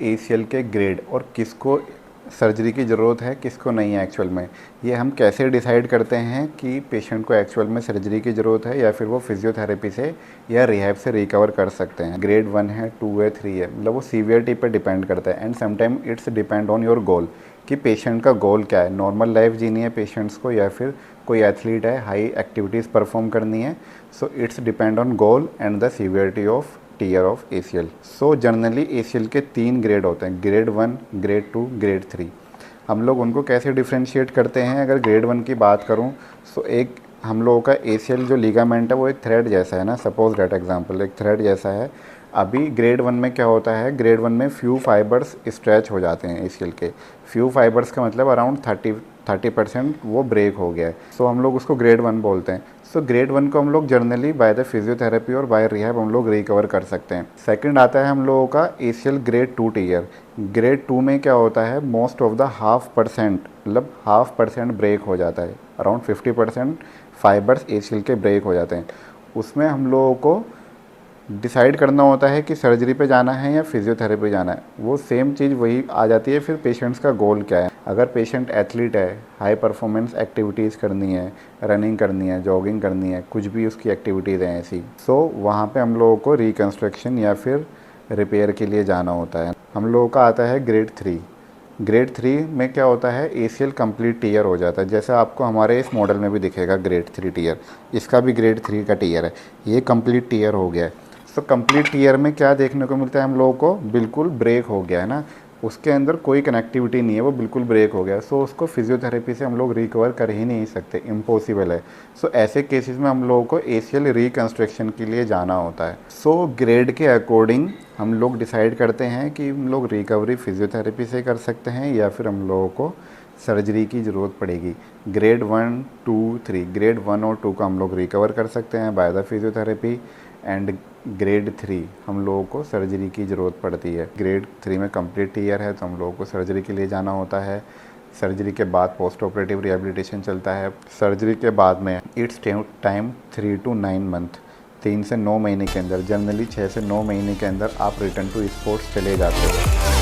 ACL के grade और किसको सर्जरी की ज़रूरत है किसको नहीं है एक्चुअल में, ये हम कैसे डिसाइड करते हैं कि पेशेंट को एक्चुअल में सर्जरी की ज़रूरत है या फिर वो फिजियोथेरेपी से या रिहैब से रिकवर कर सकते हैं। ग्रेड 1 है, 2 है, 3 है, मतलब वो सीवियरिटी पर डिपेंड करता है। And sometime it's depend on your goal कि पेशेंट का गोल क्या है। नॉर्मल लाइफ जीनी है पेशेंट्स को या फिर कोई एथलीट है, हाई एक्टिविटीज़ परफॉर्म करनी है। So it's depend on goal and the severity of tear of ACL. So generally ACL के 3 ग्रेड होते हैं, ग्रेड 1, ग्रेड 2, ग्रेड 3। हम लोग उनको कैसे डिफ्रेंशिएट करते हैं? अगर ग्रेड 1 की बात करूं तो एक हम लोगों का एसीएल जो लिगामेंट है वो एक थ्रेड जैसा है ना, सपोज दैट एग्जांपल एक थ्रेड जैसा है। अभी ग्रेड 1 में क्या होता है, ग्रेड 1 में फ्यू फाइबर्स स्ट्रेच हो जाते हैं एसीएल के। फ्यू फाइबर्स का मतलब अराउंड 30% वो ब्रेक हो गया है। सो हम लोग उसको ग्रेड 1 बोलते हैं। सो ग्रेड 1 को हम लोग जनरली बाय द फिजियोथेरेपी और बाय रिहैब हम लोग रिकवर कर सकते हैं। सेकंड आता है हम लोगों का एसीएल ग्रेड 2 टीयर। ग्रेड 2 में क्या होता है, मोस्ट ऑफ द 0.5% मतलब 0.5% ब्रेक हो जाता है। अराउंड 50% फाइबर्स एसीएल के ब्रेक हो जाते हैं। उसमें हम लोगों को डिसाइड करना होता है कि सर्जरी पे जाना है या फिजियोथेरेपी जाना है। वो सेम चीज़ वही आ जाती है, फिर पेशेंट्स का गोल क्या है। अगर पेशेंट एथलीट है, हाई परफॉर्मेंस एक्टिविटीज़ करनी है, रनिंग करनी है, जॉगिंग करनी है, कुछ भी उसकी एक्टिविटीज़ हैं ऐसी, सो वहाँ पे हम लोगों को रिकन्स्ट्रक्शन या फिर रिपेयर के लिए जाना होता है। हम लोगों का आता है ग्रेड 3। ग्रेड 3 में क्या होता है, एसीएल कंप्लीट टीयर हो जाता है। जैसे आपको हमारे इस मॉडल में भी दिखेगा ग्रेड 3 टीयर, इसका भी ग्रेड 3 का टीयर है, ये कंप्लीट टीयर हो गया है। सो कंप्लीट टीयर में क्या देखने को मिलता है हम लोगों को, बिल्कुल ब्रेक हो गया है ना, उसके अंदर कोई कनेक्टिविटी नहीं है, वो बिल्कुल ब्रेक हो गया है। सो उसको फिजियोथेरेपी से हम लोग रिकवर कर ही नहीं सकते, इम्पॉसिबल है। सो ऐसे केसेस में हम लोगों को एसीएल रिकन्स्ट्रक्शन के लिए जाना होता है। सो ग्रेड के अकॉर्डिंग हम लोग डिसाइड करते हैं कि हम लोग रिकवरी फिजियोथेरेपी से कर सकते हैं या फिर हम लोगों को सर्जरी की ज़रूरत पड़ेगी। ग्रेड 1, 2, 3, ग्रेड 1 और 2 का हम लोग रिकवर कर सकते हैं by the physiotherapy. And grade 3 हम लोगों को सर्जरी की ज़रूरत पड़ती है। ग्रेड 3 में कंप्लीट टीयर है तो हम लोगों को सर्जरी के लिए जाना होता है। सर्जरी के बाद पोस्ट ऑपरेटिव रिहेबिलिटेशन चलता है। सर्जरी के बाद में इट्स टाइम 3 to 9 मंथ, 3 से 9 महीने के अंदर, जनरली 6 से 9 महीने के अंदर आप रिटर्न टू स्पोर्ट्स चले जाते हो।